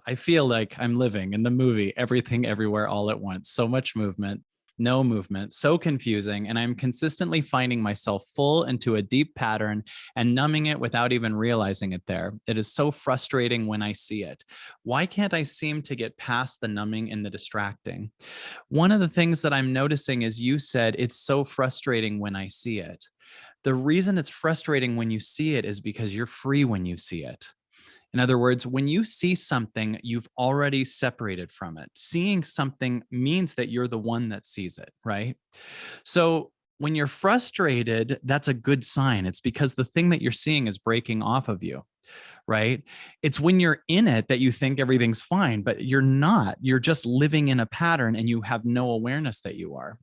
I feel like I'm living in the movie Everything Everywhere All at Once. So much movement, no movement, so confusing. And I'm consistently finding myself full into a deep pattern and numbing it without even realizing it there. It is so frustrating when I see it. Why can't I seem to get past the numbing and the distracting? One of the things that I'm noticing is you said it's so frustrating when I see it. The reason it's frustrating when you see it is because you're free when you see it. In other words, when you see something, you've already separated from it. Seeing something means that you're the one that sees it, right? So when you're frustrated, that's a good sign. It's because the thing that you're seeing is breaking off of you, right? It's when you're in it that you think everything's fine, but you're not. You're just living in a pattern and you have no awareness that you are,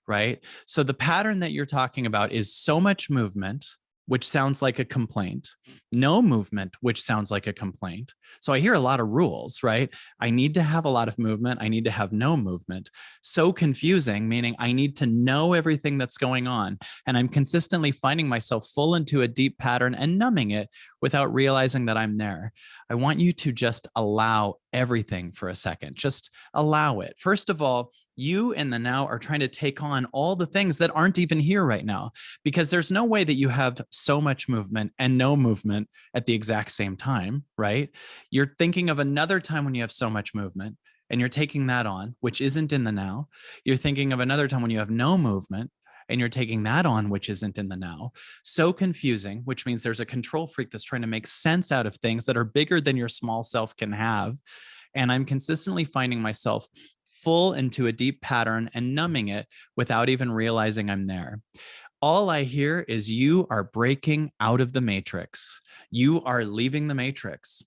right? So the pattern that you're talking about is so much movement, which sounds like a complaint, no movement, which sounds like a complaint. So I hear a lot of rules, right? I need to have a lot of movement. I need to have no movement. So confusing, meaning I need to know everything that's going on. And I'm consistently finding myself full into a deep pattern and numbing it without realizing that I'm there. I want you to just allow everything for a second. Just allow it. First of all, you in the now are trying to take on all the things that aren't even here right now, because there's no way that you have so much movement and no movement at the exact same time, right? You're thinking of another time when you have so much movement and you're taking that on, which isn't in the now. You're thinking of another time when you have no movement and you're taking that on, which isn't in the now. So confusing, which means there's a control freak that's trying to make sense out of things that are bigger than your small self can have. And I'm consistently finding myself full into a deep pattern and numbing it without even realizing I'm there. All I hear is you are breaking out of the matrix. You are leaving the matrix.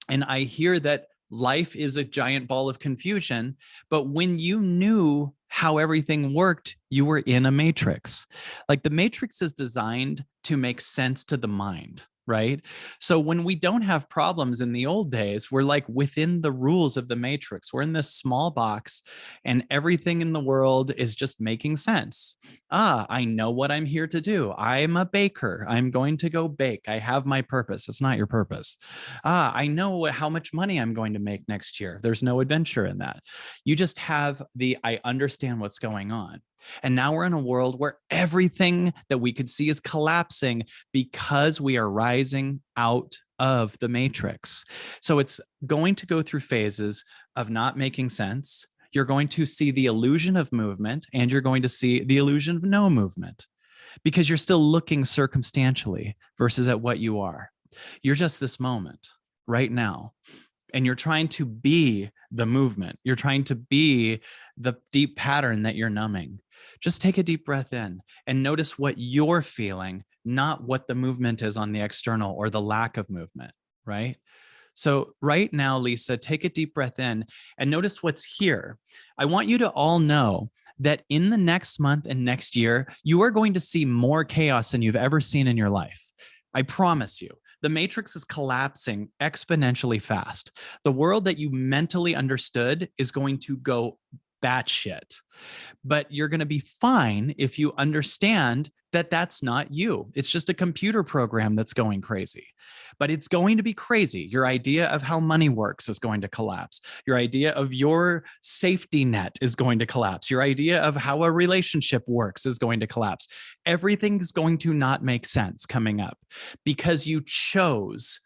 And I hear that life is a giant ball of confusion, but when you knew how everything worked, you were in a matrix. Like the matrix is designed to make sense to the mind, right? So when we don't have problems in the old days, we're like within the rules of the matrix. We're in this small box and everything in the world is just making sense. I know what I'm here to do. I'm a baker. I'm going to go bake. I have my purpose. It's not your purpose. I know how much money I'm going to make next year. There's no adventure in that. You just have I understand what's going on. And now we're in a world where everything that we could see is collapsing because we are rising out of the matrix. So it's going to go through phases of not making sense. You're going to see the illusion of movement and you're going to see the illusion of no movement because you're still looking circumstantially versus at what you are. You're just this moment right now. And you're trying to be the movement. You're trying to be the deep pattern that you're numbing. Just take a deep breath in and notice what you're feeling, not what the movement is on the external or the lack of movement, right? So right now, Lisa, take a deep breath in and notice what's here. I want you to all know that in the next month and next year, you are going to see more chaos than you've ever seen in your life. I promise you. The matrix is collapsing exponentially fast. The world that you mentally understood is going to go batshit. But you're going to be fine if you understand that that's not you. It's just a computer program that's going crazy. But it's going to be crazy. Your idea of how money works is going to collapse. Your idea of your safety net is going to collapse. Your idea of how a relationship works is going to collapse. Everything's going to not make sense coming up because you chose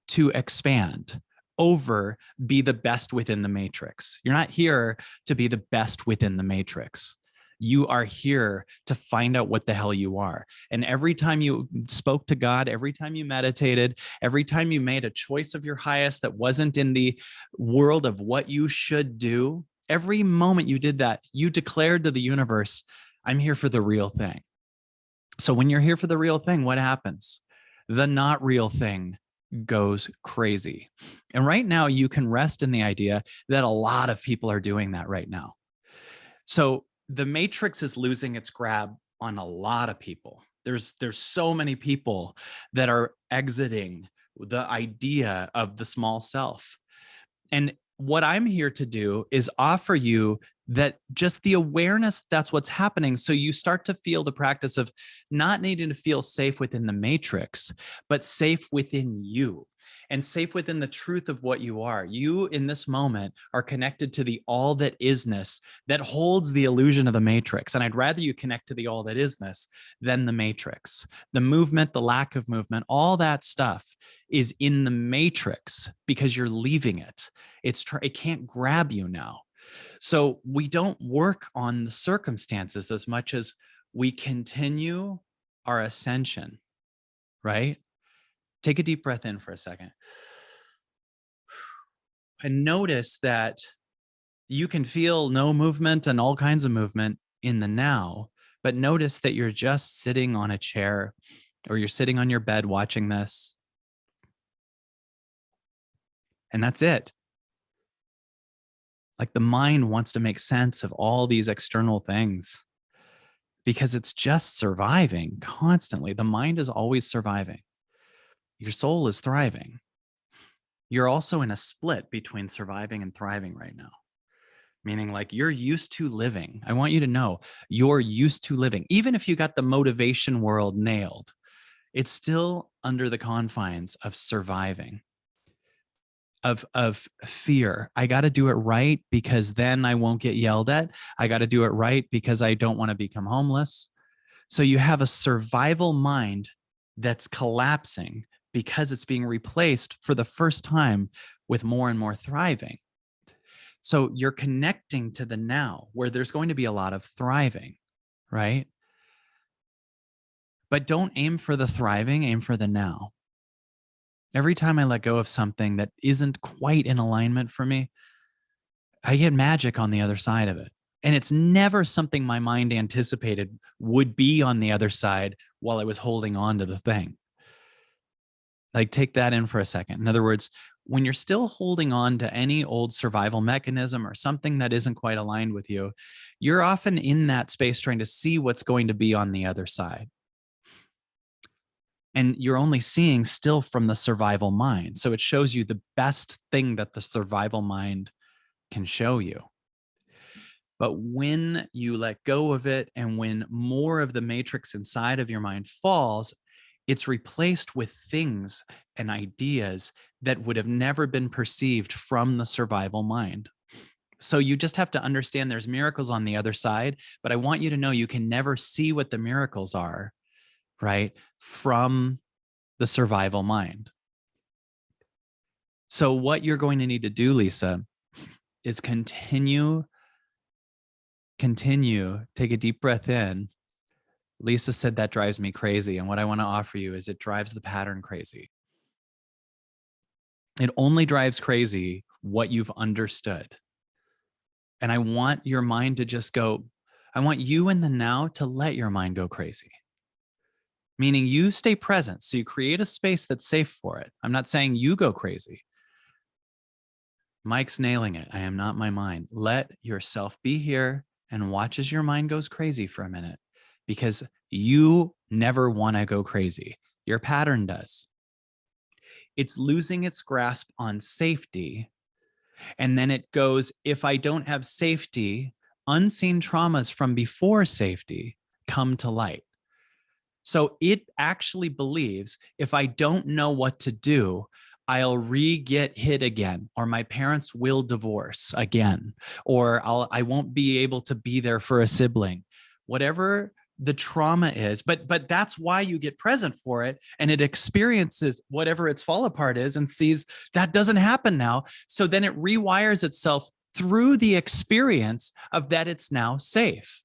to expand over be the best within the matrix. You're not here to be the best within the matrix. You are here to find out what the hell you are. And every time you spoke to God, every time you meditated, every time you made a choice of your highest that wasn't in the world of what you should do, every moment you did that, you declared to the universe, I'm here for the real thing. So when you're here for the real thing, what happens? The not real thing goes crazy. And right now you can rest in the idea that a lot of people are doing that right now. So the matrix is losing its grab on a lot of people. There's so many people that are exiting the idea of the small self. And what I'm here to do is offer you that just the awareness that's what's happening. So you start to feel the practice of not needing to feel safe within the matrix, but safe within you. and safe within the truth of what you are. You in this moment are connected to the all that isness that holds the illusion of the matrix. And I'd rather you connect to the all that isness than the matrix. The movement, the lack of movement, all that stuff is in the matrix because you're leaving it. It can't grab you now. So we don't work on the circumstances as much as we continue our ascension, right? Take a deep breath in for a second. And notice that you can feel no movement and all kinds of movement in the now, but notice that you're just sitting on a chair or you're sitting on your bed watching this. And that's it. Like the mind wants to make sense of all these external things because it's just surviving constantly. The mind is always surviving. Your soul is thriving. You're also in a split between surviving and thriving right now, meaning like you're used to living. I want you to know you're used to living. Even if you got the motivation world nailed, it's still under the confines of surviving, of fear. I got to do it right because then I won't get yelled at. I got to do it right because I don't want to become homeless. So you have a survival mind that's collapsing because it's being replaced for the first time with more and more thriving. So you're connecting to the now where there's going to be a lot of thriving, right? But don't aim for the thriving, aim for the now. Every time I let go of something that isn't quite in alignment for me, I get magic on the other side of it. And it's never something my mind anticipated would be on the other side while I was holding on to the thing. Like, take that in for a second. In other words, when you're still holding on to any old survival mechanism or something that isn't quite aligned with you, you're often in that space trying to see what's going to be on the other side. And you're only seeing still from the survival mind. So it shows you the best thing that the survival mind can show you. But when you let go of it and when more of the matrix inside of your mind falls, it's replaced with things and ideas that would have never been perceived from the survival mind. So you just have to understand there's miracles on the other side, but I want you to know you can never see what the miracles are, right, from the survival mind. So what you're going to need to do, Lisa, is continue, take a deep breath in. Lisa said that drives me crazy. And what I want to offer you is it drives the pattern crazy. It only drives crazy what you've understood. And I want your mind to just go, I want you in the now to let your mind go crazy. Meaning you stay present. So you create a space that's safe for it. I'm not saying you go crazy. Mike's nailing it. I am not my mind. Let yourself be here and watch as your mind goes crazy for a minute, because you never want to go crazy. Your pattern does. It's losing its grasp on safety. And then it goes, if I don't have safety, unseen traumas from before safety come to light. So it actually believes if I don't know what to do, I'll get hit again, or my parents will divorce again, or I won't be able to be there for a sibling, whatever the trauma is. But that's why you get present for it, and it experiences whatever its fall apart is and sees that doesn't happen now. So then it rewires itself through the experience of that it's now safe,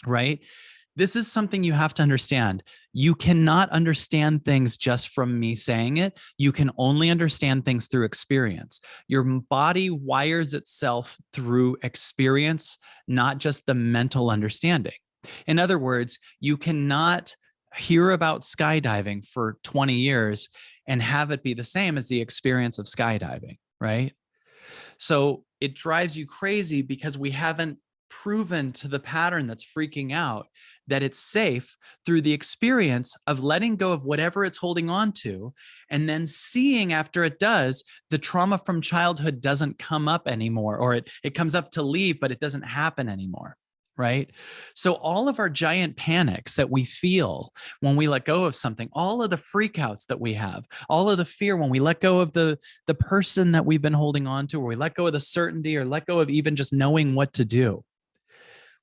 right? This is something you have to understand. You cannot understand things just from me saying it. You can only understand things through experience. Your body wires itself through experience, not just the mental understanding. In other words, you cannot hear about skydiving for 20 years and have it be the same as the experience of skydiving, right? So it drives you crazy because we haven't proven to the pattern that's freaking out that it's safe through the experience of letting go of whatever it's holding on to, and then seeing after it does, the trauma from childhood doesn't come up anymore, or it comes up to leave, but it doesn't happen anymore. right? So all of our giant panics that we feel when we let go of something, all of the freakouts that we have, all of the fear when we let go of the person that we've been holding on to, or we let go of the certainty, or let go of even just knowing what to do.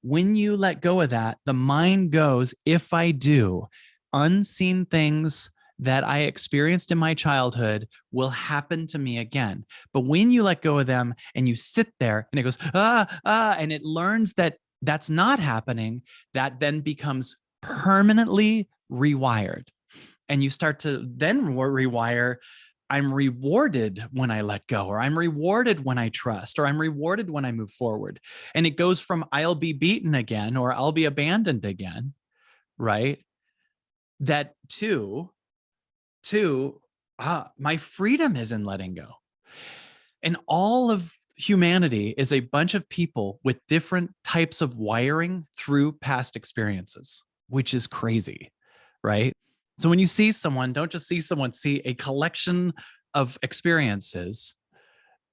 When you let go of that, the mind goes, if I do, unseen things that I experienced in my childhood will happen to me again. But when you let go of them and you sit there and it goes, and it learns that that's not happening, that then becomes permanently rewired. And you start to then rewire, I'm rewarded when I let go, or I'm rewarded when I trust, or I'm rewarded when I move forward. And it goes from I'll be beaten again, or I'll be abandoned again, right? That to my freedom is in letting go. And all of humanity is a bunch of people with different types of wiring through past experiences, which is crazy, right? So when you see someone, don't just see someone, see a collection of experiences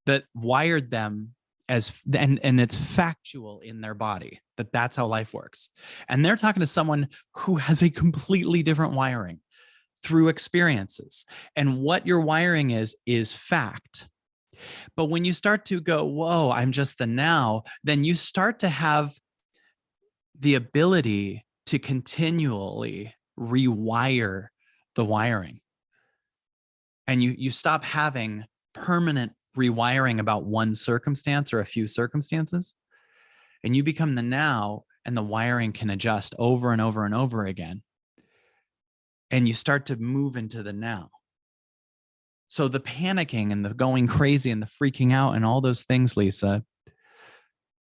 that wired them as, and it's factual in their body that that's how life works. And they're talking to someone who has a completely different wiring through experiences. And what your wiring is fact. But when you start to go, whoa, I'm just the now, then you start to have the ability to continually rewire the wiring. And you stop having permanent rewiring about one circumstance or a few circumstances. And you become the now, and the wiring can adjust over and over and over again. And you start to move into the now. So the panicking and the going crazy and the freaking out and all those things, Lisa,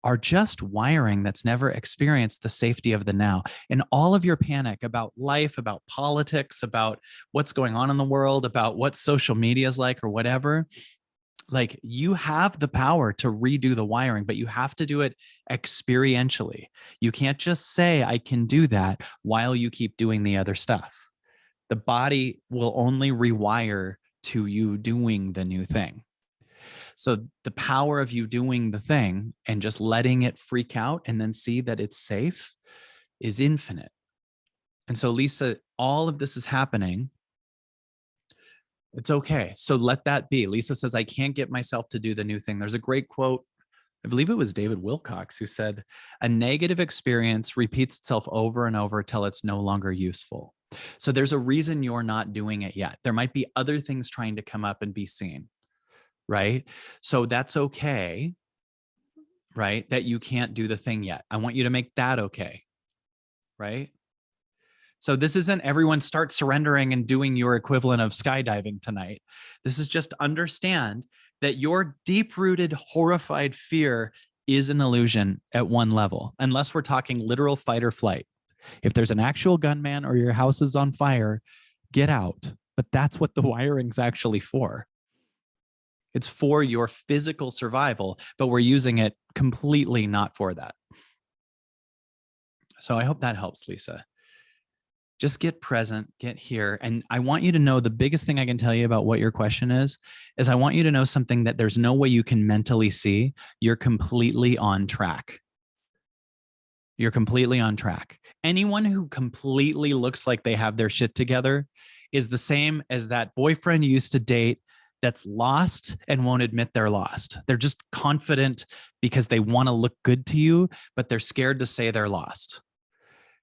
are just wiring that's never experienced the safety of the now. And all of your panic about life, about politics, about what's going on in the world, about what social media is like or whatever, like you have the power to redo the wiring, but you have to do it experientially. You can't just say, I can do that while you keep doing the other stuff. The body will only rewire to you doing the new thing. So the power of you doing the thing and just letting it freak out and then see that it's safe is infinite. And so, Lisa, all of this is happening. It's okay. So let that be. Lisa says, I can't get myself to do the new thing. There's a great quote. I believe it was David Wilcox who said, a negative experience repeats itself over and over till it's no longer useful. So there's a reason you're not doing it yet. There might be other things trying to come up and be seen, right? So that's okay, right? That you can't do the thing yet. I want you to make that okay, right? So this isn't everyone start surrendering and doing your equivalent of skydiving tonight. This is just understand that your deep-rooted, horrified fear is an illusion at one level, unless we're talking literal fight or flight. If there's an actual gunman or your house is on fire, get out. But that's what the wiring's actually for. It's for your physical survival, but we're using it completely not for that. So I hope that helps, Lisa. Just get present, get here. And I want you to know the biggest thing I can tell you about what your question is I want you to know something that there's no way you can mentally see. You're completely on track. You're completely on track. Anyone who completely looks like they have their shit together is the same as that boyfriend you used to date that's lost and won't admit they're lost. They're just confident because they want to look good to you, but they're scared to say they're lost.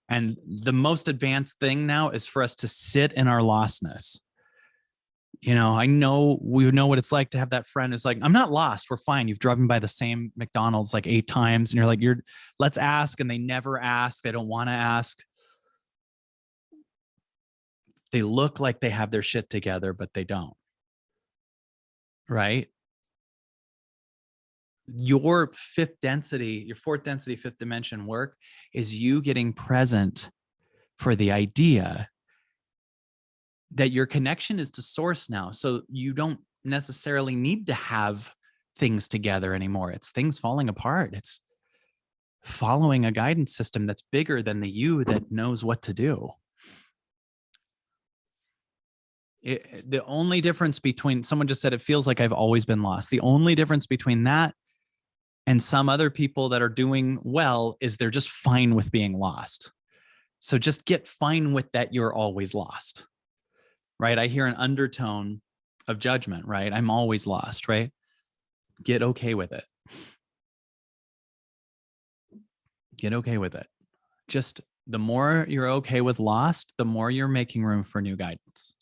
And the most advanced thing now is for us to sit in our lostness. You know, we know what it's like to have that friend who's like, I'm not lost. We're fine. You've driven by the same McDonald's like 8 times. And you're like, let's ask. And they never ask. They don't want to ask. They look like they have their shit together, but they don't. Right? Your 4th density, 5th dimension work is you getting present for the idea that your connection is to source now. So you don't necessarily need to have things together anymore. It's things falling apart. It's following a guidance system that's bigger than the you that knows what to do. The only difference between, someone just said, it feels like I've always been lost. The only difference between that And some other people that are doing well is they're just fine with being lost. So just get fine with that you're always lost, right? I hear an undertone of judgment, right? I'm always lost, right? Get okay with it. Get okay with it. Just the more you're okay with lost, the more you're making room for new guidance.